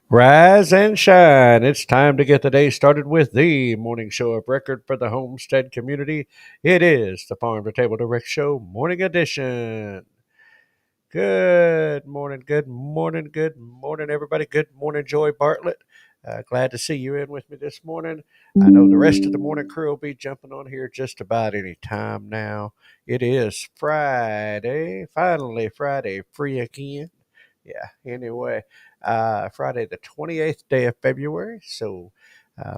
Rise and shine. It's time to get the day started with the morning show of record for the Homestead community. It is the Farm to Table Direct Show Morning Edition. Good morning, everybody. Good morning, Joy Bartlett. Glad to see you in with me this morning. I know the rest of the morning crew will be jumping on here just about any time now. It is Friday, finally Friday, free again. Yeah, anyway, Friday the 28th day of February. So,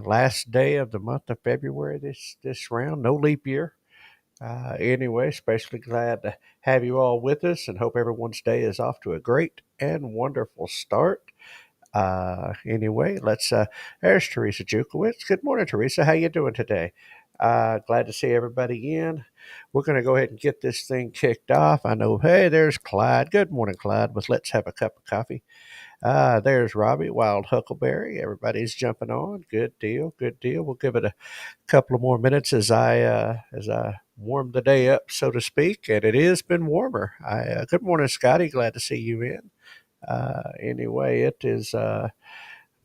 last day of the month of February this round. No leap year. Anyway, especially glad to have you all with us and hope everyone's day is off to a great and wonderful start. Anyway, there's Teresa Jukowitz. Good morning, Teresa. How you doing today? Glad to see everybody in. We're going to go ahead and get this thing kicked off. I know, hey, there's Clyde. Good morning, Clyde, with Let's Have a Cup of Coffee. There's Robbie, Wild Huckleberry. Everybody's jumping on. Good deal, good deal. We'll give it a couple of more minutes as I warm the day up, so to speak. And it has been warmer. Good morning, Scotty. Glad to see you in. Anyway, it has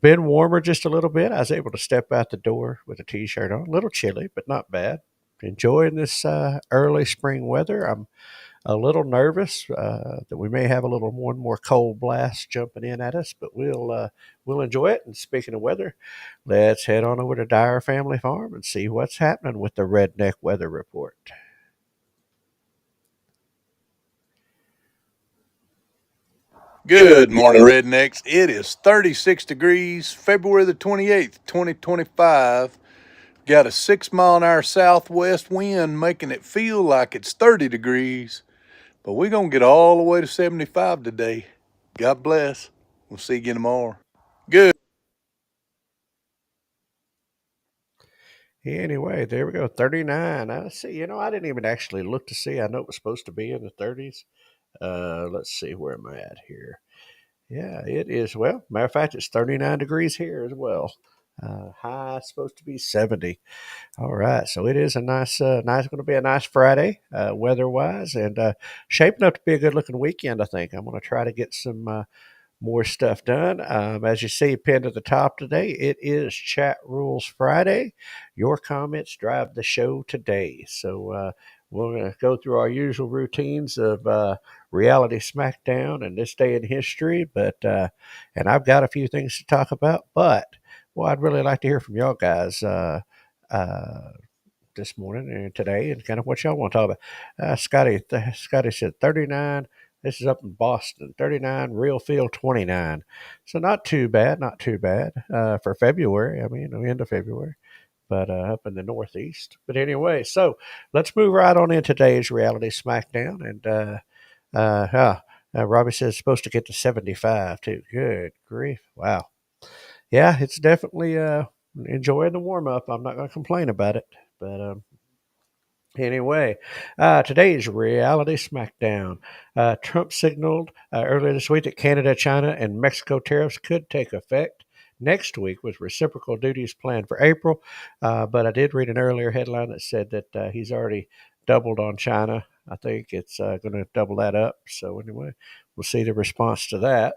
been warmer just a little bit. I was able to step out the door with a t-shirt on. A little chilly, but not bad. Enjoying this early spring weather. I'm a little nervous that we may have a little one more cold blast jumping in at us, but we'll enjoy it. And speaking of weather, let's head on over to Dyer Family Farm and see what's happening with the Redneck Weather Report. Good morning, rednecks. It is 36 degrees, February the 28th, 2025. Got a 6 mile an hour southwest wind making it feel like it's 30 degrees, but we're going to get all the way to 75 today. God bless. We'll see you again tomorrow. Good. Anyway, there we go, 39. I see. I didn't even actually look to see. I know it was supposed to be in the 30s. Let's see, where am I at here? Yeah, it is. Well, matter of fact, it's 39 degrees here as well. High supposed to be 70. All right, so it is a nice going to be a nice Friday, weather-wise, and shaping up to be a good-looking weekend. I think I'm going to try to get some more stuff done. As you see, pinned at the top today, it is Chat Rules Friday. Your comments drive the show today. So we're going to go through our usual routines of reality smackdown and this day in history. And I've got a few things to talk about. But well, I'd really like to hear from y'all guys. Uh, this morning and today, and kind of what y'all want to talk about. Scotty said 39. This is up in Boston. 39, real feel 29. So not too bad, not too bad for February. I mean, end of February, but up in the Northeast. But anyway, so let's move right on in today's reality smackdown. And Robbie says it's supposed to get to 75 too. Good grief! Wow. Yeah, it's definitely enjoying the warm up. I'm not going to complain about it. But anyway, today's reality smackdown. Trump signaled earlier this week that Canada, China, and Mexico tariffs could take effect next week with reciprocal duties planned for April. But I did read an earlier headline that said that he's already doubled on China. I think it's going to double that up. So anyway, we'll see the response to that.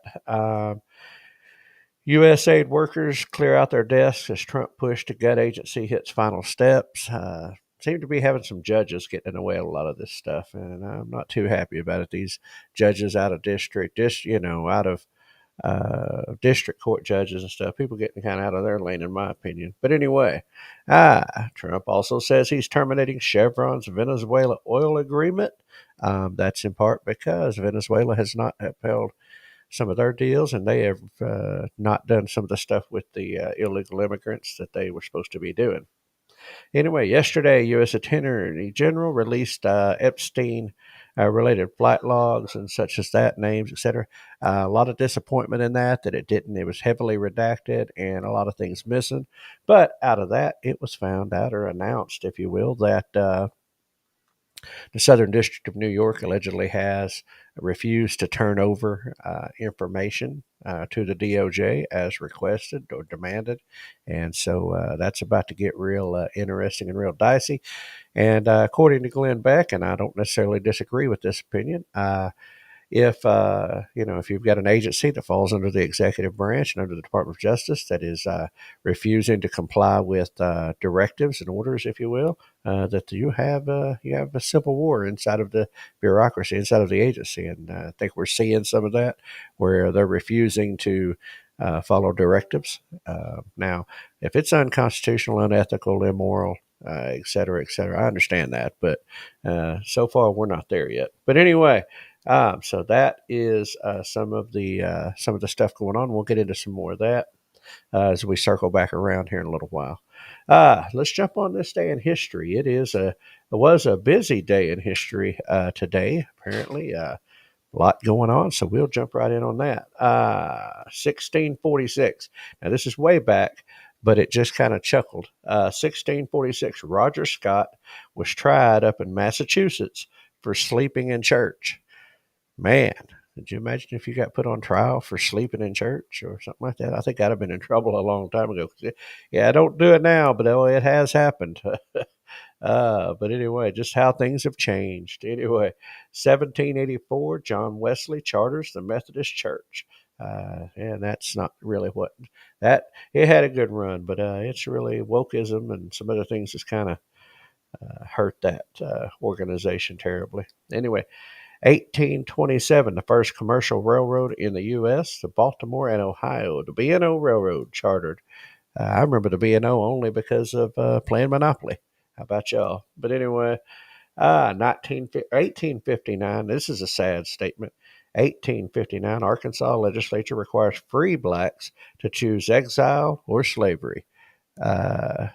USAID workers clear out their desks as Trump push to gut agency hits final steps. Seem to be having some judges getting in the way of a lot of this stuff, and I'm not too happy about it. These judges out of out of district court judges and stuff, people getting kind of out of their lane, in my opinion. But anyway, Trump also says he's terminating Chevron's Venezuela oil agreement. That's in part because Venezuela has not upheld some of their deals, and they have not done some of the stuff with the illegal immigrants that they were supposed to be doing. Anyway, yesterday, U.S. Attorney General released Epstein related flight logs and such as that, names, etc. A lot of disappointment in that it didn't. It was heavily redacted and a lot of things missing. But out of that, it was found out or announced, if you will, that the Southern District of New York allegedly has refused to turn over information to the DOJ as requested or demanded. And so that's about to get real interesting and real dicey. And according to Glenn Beck, and I don't necessarily disagree with this opinion, if if you've got an agency that falls under the executive branch and under the Department of Justice that is refusing to comply with directives and orders, if you will, that you have a civil war inside of the bureaucracy, inside of the agency, and I think we're seeing some of that where they're refusing to follow directives. Now, if it's unconstitutional, unethical, immoral, et cetera, et cetera, I understand that, but so far we're not there yet. But anyway. So that is some of the stuff going on. We'll get into some more of that as we circle back around here in a little while. Let's jump on this day in history. It was a busy day in history today. Apparently, a lot going on, so we'll jump right in on that. 1646. Now this is way back, but it just kind of chuckled. 1646. Roger Scott was tried up in Massachusetts for sleeping in church. Man, could you imagine if you got put on trial for sleeping in church or something like that? I think I'd have been in trouble a long time ago. Yeah, I don't do it now, but oh, it has happened. But anyway, just how things have changed. Anyway, 1784, John Wesley charters the Methodist Church. And that's not really what that it had a good run, but it's really wokeism and some other things that's kind of hurt that organization terribly. Anyway, 1827, the first commercial railroad in the U.S., the Baltimore and Ohio, the B&O Railroad chartered. I remember the B&O only because of playing Monopoly. How about y'all? But anyway, 1859, this is a sad statement. 1859, Arkansas legislature requires free blacks to choose exile or slavery. Uh,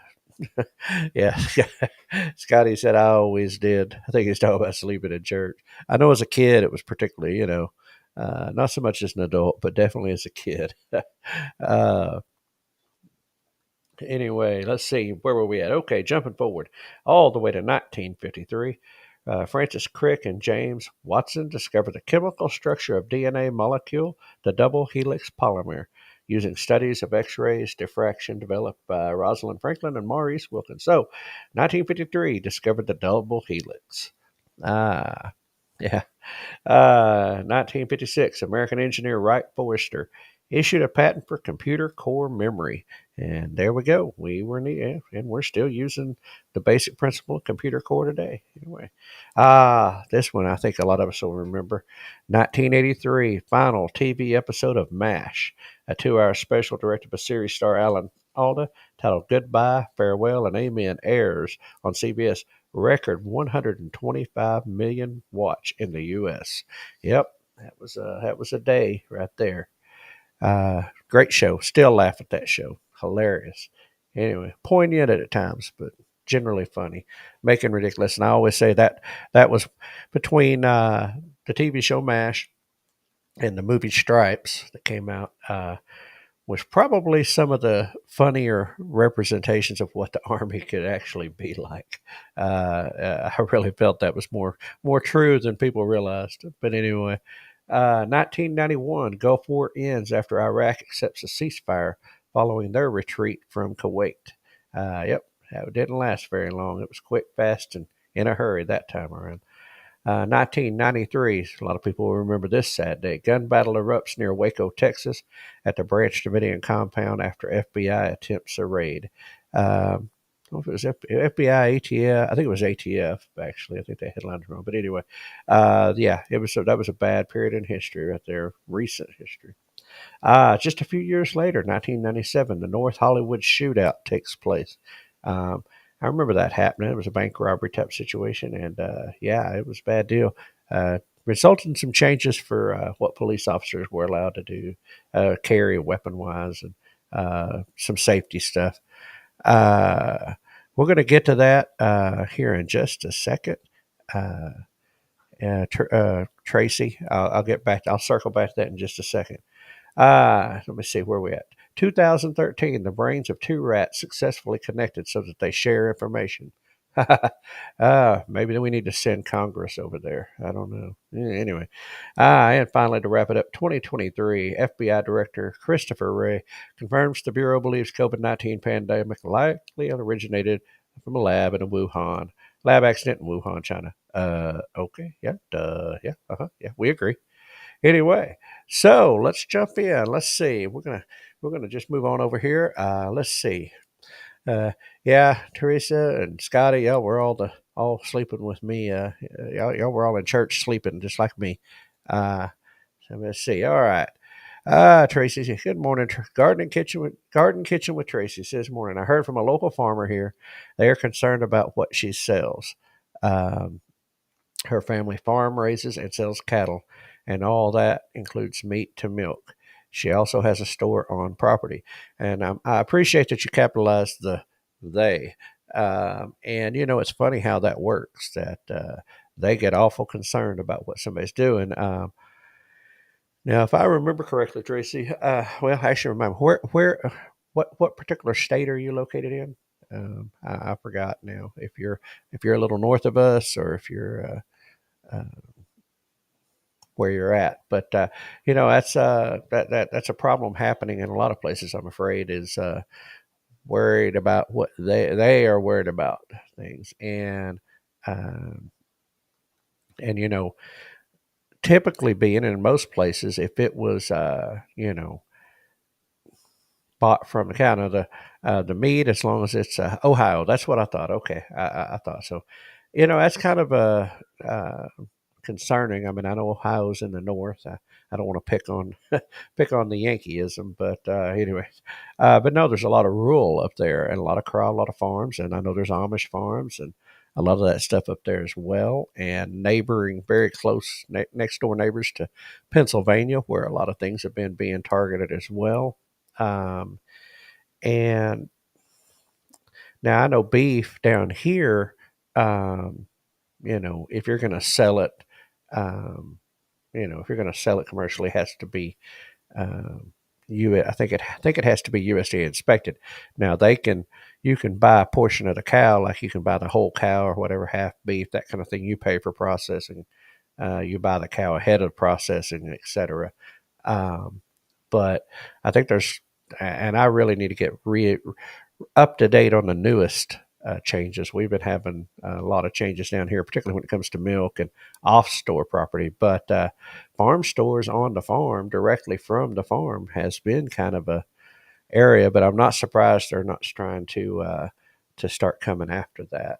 yeah, Scotty said I always did. I think he's talking about sleeping in church. I know as a kid it was particularly, not so much as an adult, but definitely as a kid. uh, anyway, let's see, where were we at? Okay, jumping forward all the way to 1953. Francis Crick and James Watson discovered the chemical structure of DNA molecule, the double helix polymer, using studies of X-rays diffraction developed by Rosalind Franklin and Maurice Wilkins. So, 1953 discovered the double helix. Ah, yeah. 1956, American engineer Wright Forrester issued a patent for computer core memory. And there we go. And we're still using the basic principle of computer core today. Anyway, this one I think a lot of us will remember. 1983, final TV episode of MASH, a 2-hour special directed by series star Alan Alda titled Goodbye, Farewell, and Amen airs on CBS. Record 125 million watch in the U.S. Yep, that was a day right there. Great show. Still laugh at that show. Hilarious. Anyway, poignant at times, but generally funny, making ridiculous. And I always say that was between the TV show MASH and the movie Stripes that came out. Was probably some of the funnier representations of what the Army could actually be like. I really felt that was more true than people realized. But anyway, 1991, Gulf War ends after Iraq accepts a ceasefire following their retreat from Kuwait. Yep, that didn't last very long. It was quick, fast, and in a hurry that time around. 1993, a lot of people will remember this sad day. Gun battle erupts near Waco, Texas, at the Branch Davidian compound after FBI attempts a raid. I don't know if it was FBI, ATF. I think it was ATF, actually. I think they headlined it wrong. But anyway, yeah, that was a bad period in history right there, recent history. Just a few years later, 1997, the North Hollywood shootout takes place. Um, I remember that happening. It was a bank robbery type situation, and yeah, it was a bad deal. Resulted in some changes for what police officers were allowed to do, carry weapon wise, and some safety stuff. Uh, we're going to get to that here in just a second. Uh, Tracy, I'll get back. I'll circle back to that in just a second. Let me see where we at. 2013, the brains of 2 rats successfully connected so that they share information. Maybe we need to send Congress over there. I don't know. Anyway, and finally, to wrap it up, 2023, FBI Director Christopher Wray confirms the Bureau believes COVID-19 pandemic likely originated from a lab in Wuhan. Lab accident in Wuhan, China. Okay, yeah, yeah, yeah, we agree. Anyway, so let's jump in. Let's see. We're gonna just move on over here. Let's see. Uh, yeah, Teresa and Scotty, y'all were all sleeping with me. Y'all were all in church sleeping just like me. Uh, so let's see. All right. Tracy says, good morning. Garden kitchen with Tracy says, morning. I heard from a local farmer here. They are concerned about what she sells. Um, Her family farm raises and sells cattle, and all that includes meat to milk. She also has a store on property, and I appreciate that you capitalized the they. And it's funny how that works. That they get awful concerned about what somebody's doing. Now, if I remember correctly, Tracy, well, I actually remember what particular state are you located in? I forgot now. If you're a little north of us, or if you're where you're at. But that's a problem happening in a lot of places. I'm afraid is worried about what they are worried about things, um, and typically being in most places, if it was bought from the cow. Now the meat, as long as it's Ohio, that's what I thought. Okay, I thought so. That's kind of uh, concerning. I mean, I know Ohio's in the north. I don't want to pick on the Yankeeism, but anyway, but no, there's a lot of rural up there, and a lot of farms, and I know there's Amish farms and a lot of that stuff up there as well, and neighboring, very close next door neighbors to Pennsylvania, where a lot of things have been being targeted as well. Um, and now I know beef down here, um, if you're going to sell it, um, if you're going to sell it commercially, it has to be I think it has to be USDA inspected. Now you can buy a portion of the cow, like you can buy the whole cow or whatever, half beef, that kind of thing. You pay for processing. You buy the cow ahead of processing, etc. Um, but I think and I really need to get up to date on the newest changes. We've been having a lot of changes down here, particularly when it comes to milk and off store property. But farm stores on the farm, directly from the farm, has been kind of a area. But I'm not surprised they're not trying to start coming after that,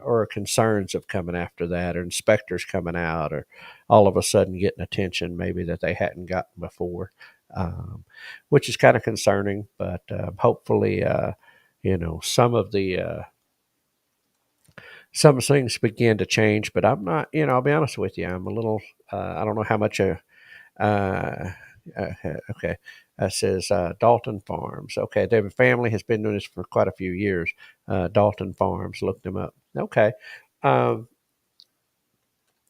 or concerns of coming after that, or inspectors coming out, or all of a sudden getting attention maybe that they hadn't gotten before, which is kind of concerning. But hopefully, some of the some things begin to change. But I'm not, I'll be honest with you, I'm a little, I don't know how much uh, okay. Says Dalton Farms. Okay, their family has been doing this for quite a few years. Dalton Farms, look them up. Okay, um,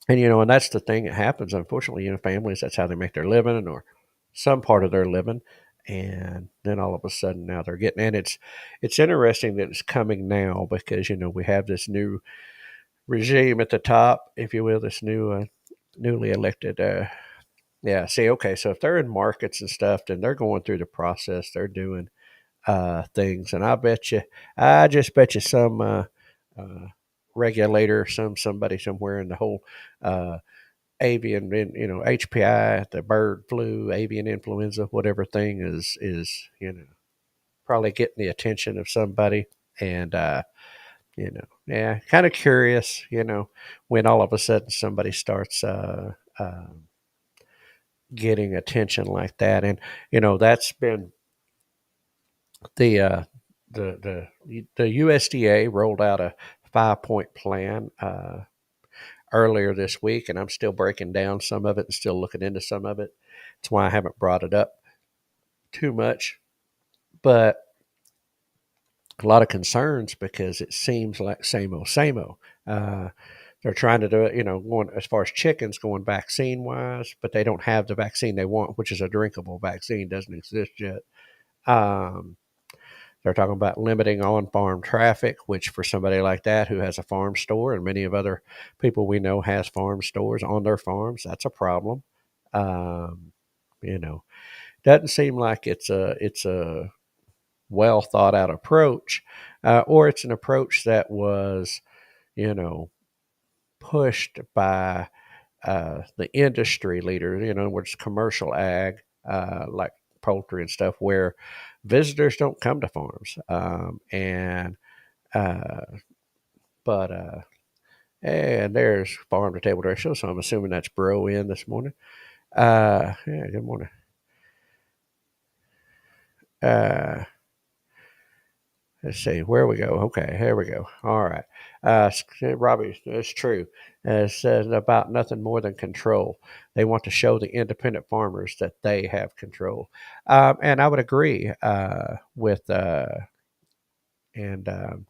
and that's the thing that happens. Unfortunately, families, that's how they make their living, or some part of their living, and then all of a sudden now they're getting. And it's interesting that it's coming now, because we have this new regime at the top, if you will, this newly elected. Yeah. See, okay. So if they're in markets and stuff, then they're going through the process. They're doing things, and I just bet you some uh, regulator, somebody somewhere in the whole uh, avian, HPI, the bird flu, avian influenza, whatever thing is probably getting the attention of somebody, and yeah, kind of curious, when all of a sudden somebody starts getting attention like that. And that's been the the USDA rolled out a 5-point plan earlier this week, and I'm still breaking down some of it and still looking into some of it. That's why I haven't brought it up too much, but a lot of concerns, because it seems like same old, same old. They're trying to do it, going as far as chickens, going vaccine wise, but they don't have the vaccine they want, which is a drinkable vaccine. Doesn't exist yet. Um, they're talking about limiting on farm traffic, which for somebody like that who has a farm store, and many of other people we know has farm stores on their farms, that's a problem. Um, you know, doesn't seem like it's a well thought out approach, or it's an approach that was, you know, pushed by the industry leaders, which is commercial ag, like poultry and stuff, where visitors don't come to farms. And uh, but and there's Farm to Table Direct Show, so I'm assuming that's Bro in this morning. Yeah, good morning. Uh, let's see where we go. Okay, here we go. All right. Robbie, it's true. It says about nothing more than control. They want to show the independent farmers that they have control, and I would agree with and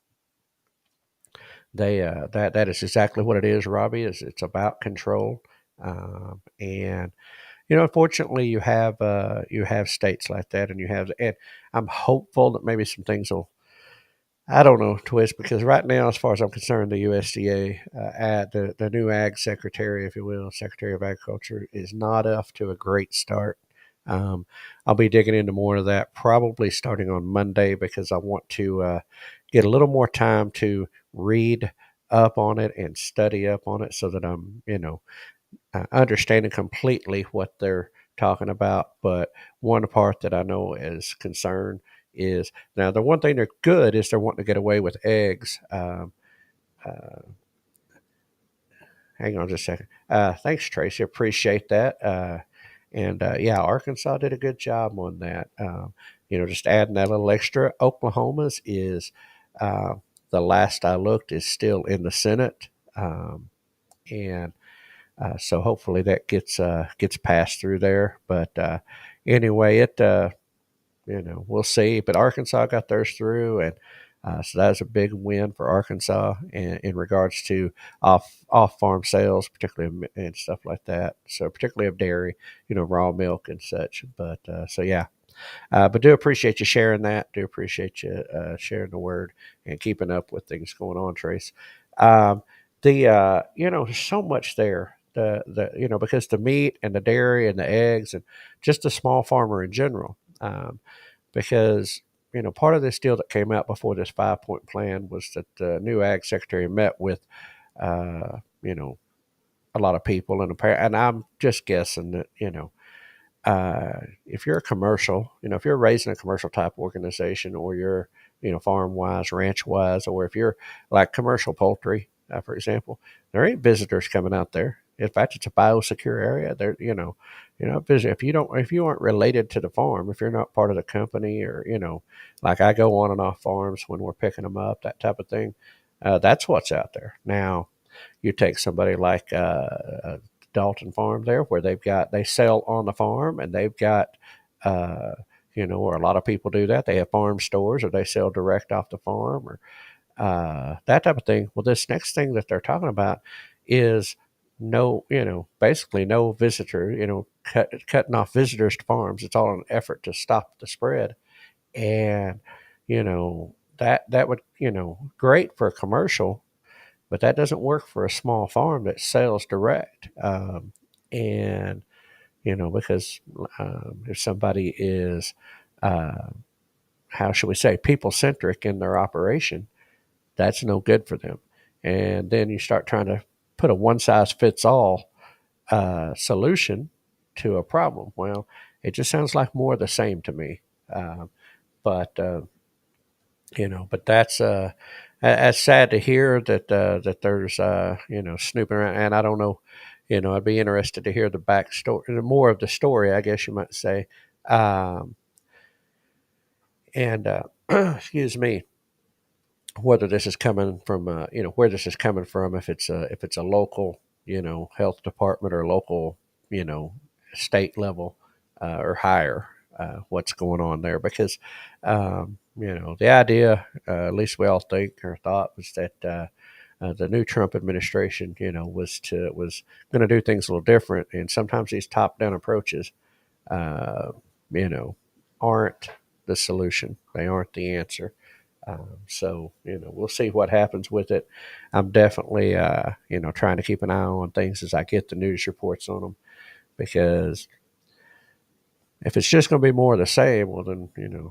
they that is exactly what it is. Robbie, is it's about control, and unfortunately, you have states like that, and I'm hopeful that maybe some things will. I don't know, Twist, because right now, as far as I'm concerned, the USDA, the new Ag Secretary, if you will, Secretary of Agriculture, is not off to a great start. Um, I'll be digging into more of that probably starting on Monday because I want to get a little more time to read up on it and study up on it so that I'm, understanding completely what they're talking about. But one part that I know is concerned is now the one thing they're good is they're wanting to get away with eggs. Uh, Hang on just a second. Thanks, Tracy. Appreciate that. And yeah, Arkansas did a good job on that. Just adding that little extra. Oklahoma's is the last I looked is still in the Senate, and so hopefully that gets passed through there. But anyway, we'll see. But Arkansas got theirs through, and so that was a big win for Arkansas in regards to off farm sales, particularly and stuff like that. So particularly of dairy, raw milk and such. But so yeah. But do appreciate you sharing that. Do appreciate you sharing the word and keeping up with things going on, Trace. Um, there's so much there. Because the meat and the dairy and the eggs and just the small farmer in general. Because part of this deal that came out before this 5-point plan was that the new ag secretary met with uh, you know a lot of people and I'm just guessing that if you're a commercial, if you're raising a commercial type organization or you're, farm wise, ranch wise, or if you're like commercial poultry, for example, there ain't visitors coming out there. In fact, it's a biosecure area. There, if you aren't related to the farm, if you're not part of the company, or like I go on and off farms when we're picking them up, that type of thing. That's what's out there now. You take somebody like Dalton Farm there, where they sell on the farm and they've got, or a lot of people do that. They have farm stores or they sell direct off the farm or that type of thing. Well, this next thing that they're talking about is basically no visitor, cutting off visitors to farms. It's all an effort to stop the spread. And, that would, great for a commercial, but that doesn't work for a small farm that sells direct. And because if somebody is, uh, how should we say, people centric in their operation, that's no good for them. And then you start trying to put a one size fits all solution to a problem. Well, it just sounds like more of the same to me. But but that's sad to hear that there's snooping around, and I don't know, I'd be interested to hear the backstory, more of the story, I guess you might say, um, and excuse me, whether this is coming from where this is coming from, if it's a local health department or local you know state level or higher, what's going on there, because the idea, at least we all think or thought, was that the new Trump administration was going to do things a little different, and sometimes these top down approaches uh, you know aren't the solution, they aren't the answer. So we'll see what happens with it. I'm definitely trying to keep an eye on things as I get the news reports on them, because if it's just going to be more of the same, well then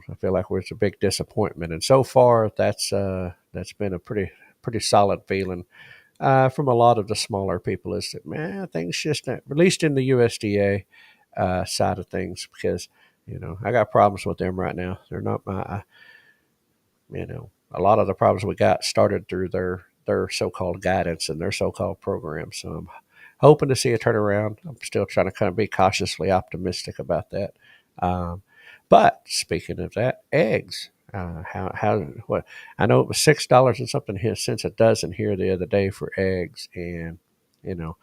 I feel like it's a big disappointment. And so far, that's been a pretty solid feeling from a lot of the smaller people is that, man, things just not, at least in the USDA side of things, because I got problems with them right now. They're not my, a lot of the problems we got started through their so-called guidance and their so-called programs. So I'm hoping to see a turnaround. I'm still trying to kind of be cautiously optimistic about that. Um, but speaking of that, eggs. How what I know it was $6 and something here cents a dozen here the other day for eggs, and you know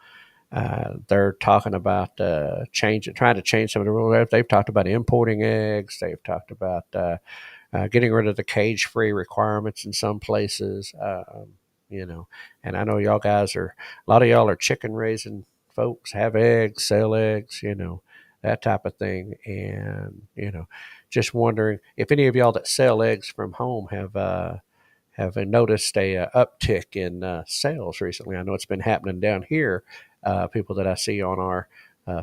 they're talking about trying to change some of the rules. They've talked about importing eggs. They've talked about getting rid of the cage-free requirements in some places. You know, and I know y'all guys are a lot of y'all are chicken raising folks, have eggs, sell eggs, that type of thing, and just wondering if any of y'all that sell eggs from home have noticed a uptick in sales recently. I know it's been happening down here. People that I see on our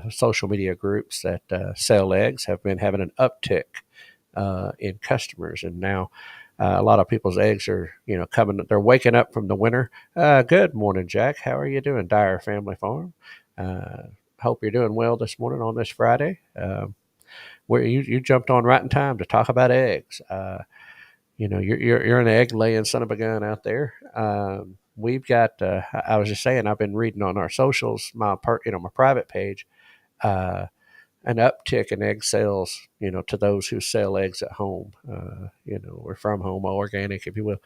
social media groups that sell eggs have been having an uptick in customers, and now a lot of people's eggs are, coming. They're waking up from the winter. Good morning, Jack. How are you doing, Dyer Family Farm? Uh, Hope you're doing well this morning on this Friday. Where you jumped on right in time to talk about eggs. You're an egg laying son of a gun out there. We've got. I was just saying, I've been reading on our socials, my private page. Uh, an uptick in egg sales, to those who sell eggs at home, or from home, organic, if you will.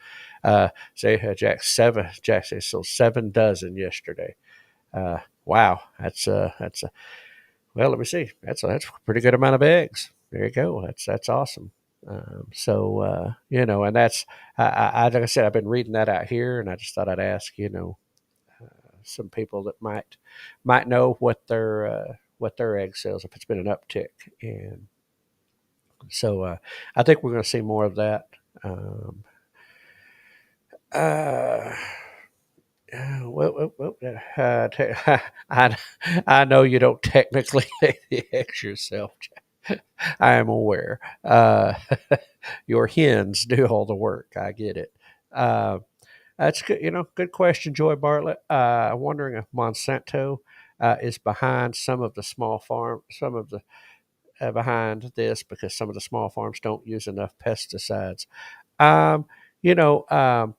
Say, Jack says, so 7 dozen yesterday. Wow, well, let me see. That's a pretty good amount of eggs. There you go. That's awesome. And that's, like I said, I've been reading that out here, and I just thought I'd ask, some people that might know what their egg sales, if it's been an uptick. And so I think we're going to see more of that. Um, uh, I, I know you don't technically lay the eggs yourself. I am aware. Your hens do all the work. I get it. Uh, that's good. Good question, Joy Bartlett. I'm wondering if Monsanto is behind some of the behind this because some of the small farms don't use enough pesticides. Um,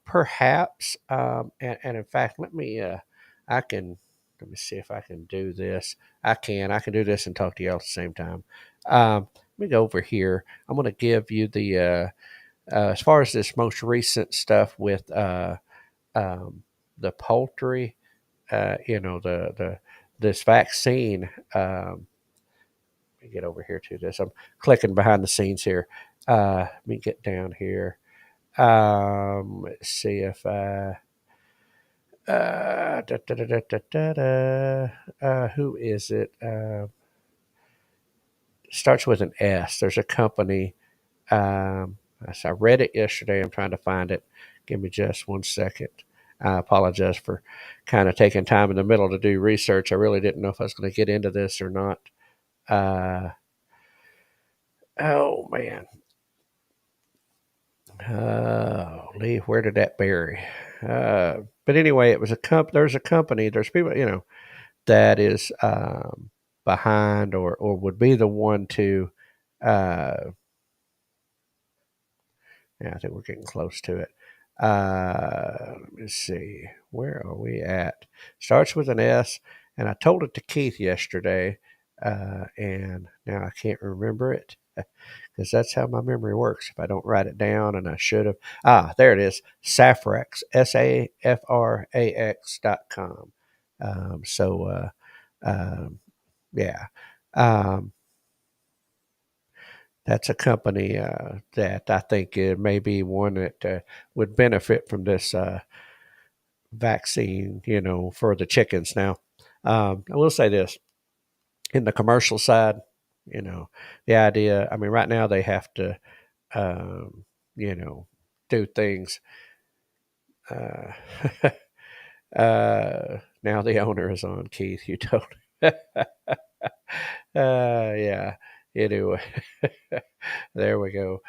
Perhaps, and in fact, I can, let me see if I can do this. I can do this and talk to you all at the same time. Let me go over here. I'm going to give you as far as this most recent stuff with um, the poultry, this vaccine. Let me get over here to this. I'm clicking behind the scenes here. Let me get down here. Let's see if who is it? Starts with an S. There's a company. I read it yesterday. I'm trying to find it. Give me just 1 second. I apologize for kind of taking time in the middle to do research. I really didn't know if I was going to get into this or not. Uh, oh man. Oh, Lee, where did that bury? But anyway, it was there's a company. There's people, that is behind or would be the one to. Uh, yeah, I think we're getting close to it. Let me see. Where are we at? Starts with an S, and I told it to Keith yesterday, and now I can't remember it because that's how my memory works. If I don't write it down, and I should have. There it is. Safrax, SAFRAX.com. Um, yeah. Um, that's a company that I think may be one that would benefit from this vaccine, for the chickens. Now, I will say this in the commercial side, you know, the idea, I mean, right now they have to, um, you know, do things. Uh, now the owner is on, Keith. You told. Yeah. Anyway, there we go.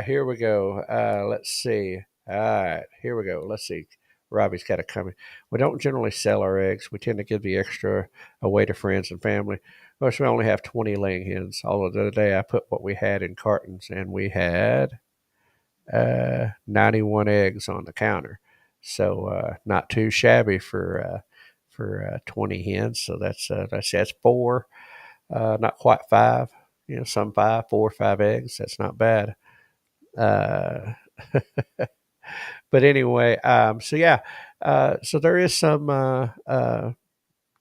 Here we go. Let's see. All right, here we go. Let's see. Robbie's got to come in. We don't generally sell our eggs. We tend to give the extra away to friends and family. Of course, we only have 20 laying hens. Although the other day I put what we had in cartons, and we had 91 eggs on the counter. So not too shabby for 20 hens. So that's four, not quite five. Some five, 4 or 5 eggs. That's not bad. Uh, but anyway, so yeah, so there is some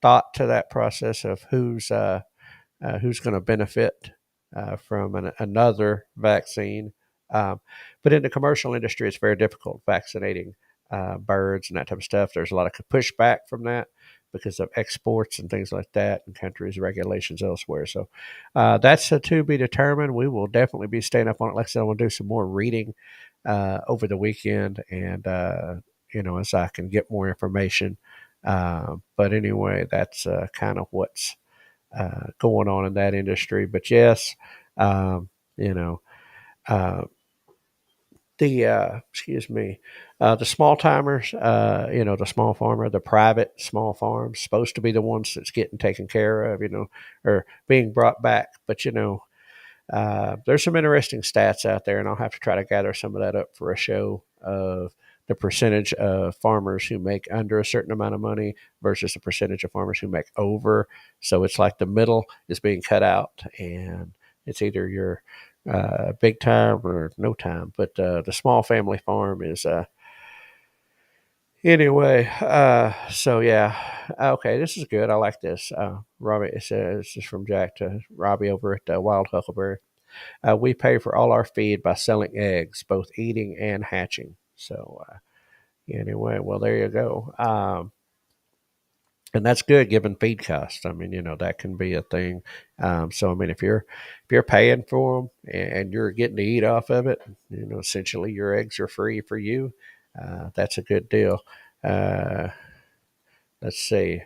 thought to that process of who's going to benefit from another vaccine. Um, but in the commercial industry, it's very difficult vaccinating birds and that type of stuff. There's a lot of pushback from that because of exports and things like that, and countries' regulations elsewhere. So that's to be determined. We will definitely be staying up on it. Like I said, I want to do some more reading over the weekend, and as I can get more information. But anyway, that's kind of what's going on in that industry. But yes, um, you know, uh, the small timers, the small farmer, the private small farms, supposed to be the ones that's getting taken care of, or being brought back. But there's some interesting stats out there, and I'll have to try to gather some of that up for a show of the percentage of farmers who make under a certain amount of money versus the percentage of farmers who make over. So it's like the middle is being cut out, and it's either your big time or no time. But the small family farm is anyway. So yeah, okay, this is good. I like this. Robbie, it says this is from Jack to Robbie over at Wild Huckleberry. We pay for all our feed by selling eggs, both eating and hatching. So anyway, well there you go. And that's good given feed costs. I mean, that can be a thing. So I mean, if you're paying for them and you're getting to eat off of it, essentially your eggs are free for you. That's a good deal. Uh, let's see.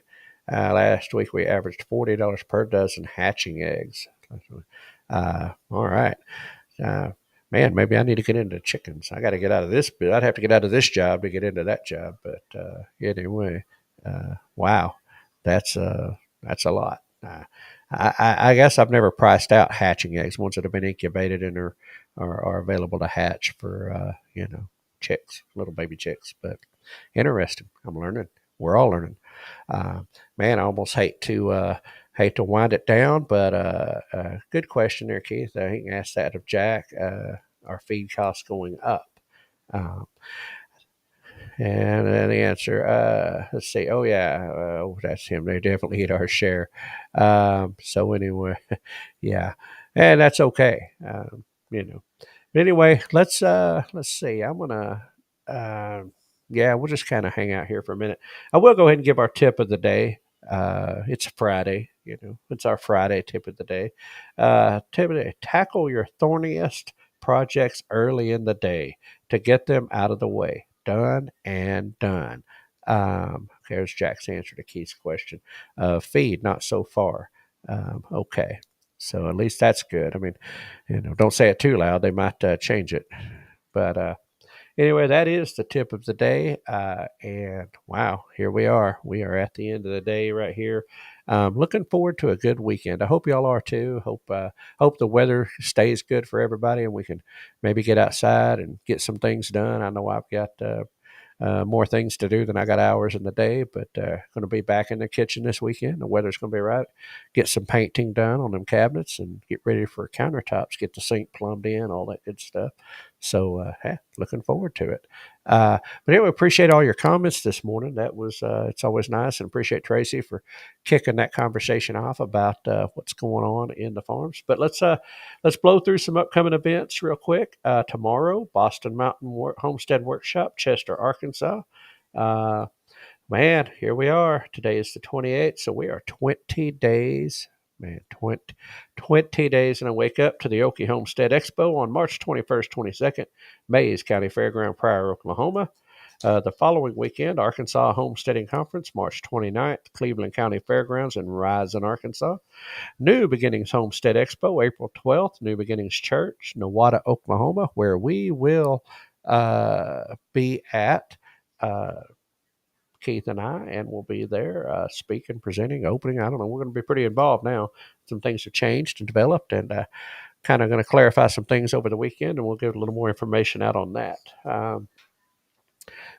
Last week we averaged $40 per dozen hatching eggs. All right. Uh, Man, maybe I need to get into chickens. I got to get out of this. I'd have to get out of this job to get into that job. But anyway, wow, that's a lot. I guess I've never priced out hatching eggs, ones that have been incubated and are available to hatch for chicks, little baby chicks. But interesting. I'm learning. We're all learning. Uh, Man, I almost hate to wind it down, but good question there, Keith. I can ask that of Jack. Our feed costs going up? Um, and then the answer, let's see. Oh yeah, that's him. They definitely eat our share. So anyway, yeah, and that's okay. You know. But anyway, let's see. I'm gonna. Yeah, we'll just kind of hang out here for a minute. I will go ahead and give our tip of the day. It's Friday, it's our Friday tip of the day. Tip of the day: tackle your thorniest projects early in the day to get them out of the way. Done and done. Here's Jack's answer to Keith's question. Feed, not so far. Okay. So at least that's good. I mean, don't say it too loud. They might change it. But anyway, that is the tip of the day. And wow, here we are. We are at the end of the day right here. Looking forward to a good weekend. I hope y'all are too. Hope the weather stays good for everybody, and we can maybe get outside and get some things done. I know I've got more things to do than I got hours in the day, but going to be back in the kitchen this weekend. The weather's going to be right. Get some painting done on them cabinets and get ready for countertops. Get the sink plumbed in, all that good stuff. So, looking forward to it. But anyway, appreciate all your comments this morning. That was it's always nice, and appreciate Tracy for kicking that conversation off about what's going on in the farms. But let's blow through some upcoming events real quick. Tomorrow, Boston Mountain Homestead Workshop, Chester, Arkansas. Uh, Man, here we are. Today is the 28th, so we are 20 days. Man, 20 days, and I wake up to the Okie Homestead Expo on March 21st, 22nd, Mays County Fairground, Pryor, Oklahoma. The following weekend, Arkansas Homesteading Conference, March 29th, Cleveland County Fairgrounds in Rising, Arkansas. New Beginnings Homestead Expo, April 12th, New Beginnings Church, Nowata, Oklahoma, where we will be at. Keith and I, and we'll be there speaking, presenting, opening. I don't know. We're going to be pretty involved now. Some things have changed and developed, and kind of going to clarify some things over the weekend, and we'll give a little more information out on that.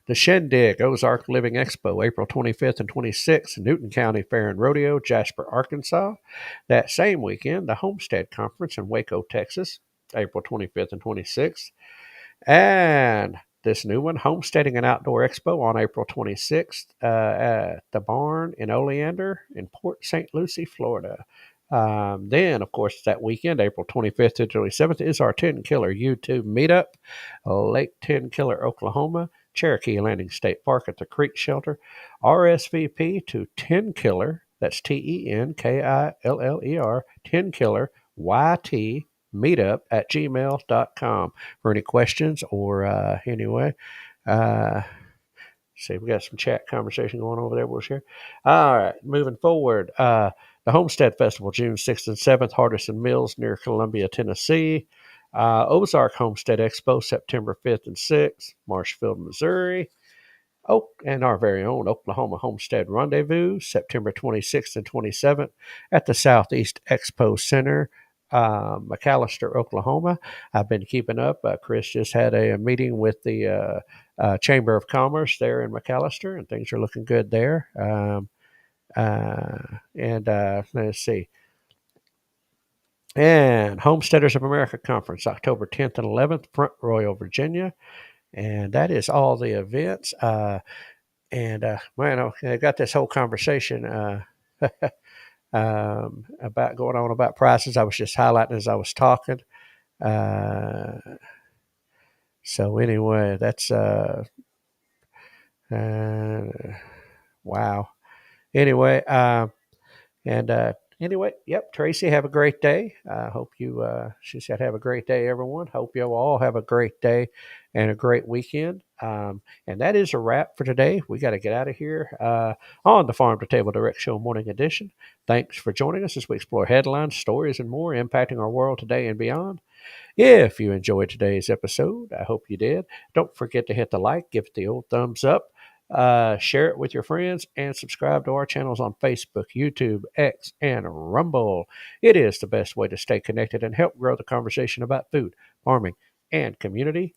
The Shindig Ozark Living Expo, April 25th and 26th, Newton County Fair and Rodeo, Jasper, Arkansas. That same weekend, the Homestead Conference in Waco, Texas, April 25th and 26th. And this new one, Homesteading and Outdoor Expo on April 26th at the Barn in Oleander in Port St. Lucie, Florida. Then, of course, that weekend, April 25th to 27th, is our 10 Killer YouTube meetup, Lake 10 Killer, Oklahoma, Cherokee Landing State Park at the Creek Shelter. RSVP to 10 Killer, that's TENKILLER, 10 Killer, YT, meetup at gmail.com for any questions or anyway. See, we got some chat conversation going over there. We'll share. All right, moving forward. The Homestead Festival, June 6th and 7th, Hardison Mills near Columbia, Tennessee. Ozark Homestead Expo, September 5th and 6th, Marshfield, Missouri. And our very own Oklahoma Homestead Rendezvous, September 26th and 27th at the Southeast Expo Center, McAlester, Oklahoma. I've been keeping up. Chris just had a meeting with the Chamber of Commerce there in McAlester, and things are looking good there. Let's see. And Homesteaders of America Conference, October 10th and 11th, Front Royal, Virginia. And that is all the events. Man, I got this whole conversation about going on about prices. I was just highlighting as I was talking. So anyway, that's wow. Anyway, anyway, yep, Tracy, have a great day. I hope you, she said, have a great day, everyone. Hope you all have a great day and a great weekend. And that is a wrap for today. We got to get out of here on the Farm to Table Direct Show Morning Edition. Thanks for joining us as we explore headlines, stories, and more impacting our world today and beyond. If you enjoyed today's episode, I hope you did. Don't forget to hit the like, give it the old thumbs up. Share it with your friends, and subscribe to our channels on Facebook, YouTube, X, and Rumble. It is the best way to stay connected and help grow the conversation about food, farming, and community.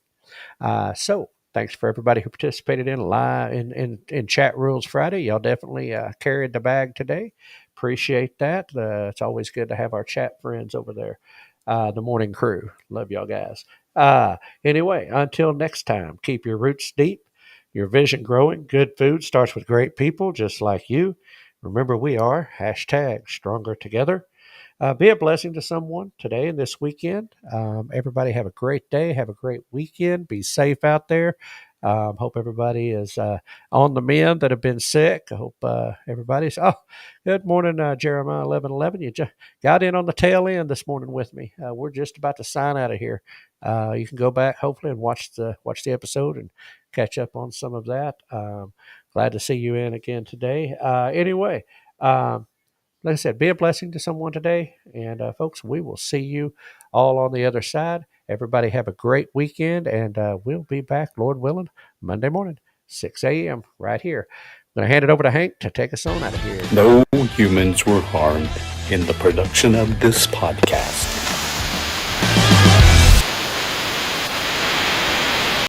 So thanks for everybody who participated in live in Chat Rules Friday. Y'all definitely carried the bag today. Appreciate that. It's always good to have our chat friends over there. The morning crew. Love y'all guys. Anyway, until next time, keep your roots deep, your vision growing. Good food starts with great people just like you. Remember, we are #stronger together. Be a blessing to someone today and this weekend. Everybody have a great day. Have a great weekend. Be safe out there. Hope everybody is on the mend that have been sick. I hope everybody's. Oh, good morning, Jeremiah 11:11. You just got in on the tail end this morning with me. We're just about to sign out of here. You can go back hopefully and watch the episode and catch up on some of that. Glad to see you in again today. Anyway. Like I said, be a blessing to someone today. And folks, we will see you all on the other side. Everybody have a great weekend, and we'll be back, Lord willing, Monday morning, 6 a.m. right here. I'm going to hand it over to Hank to take us on out of here. No humans were harmed in the production of this podcast.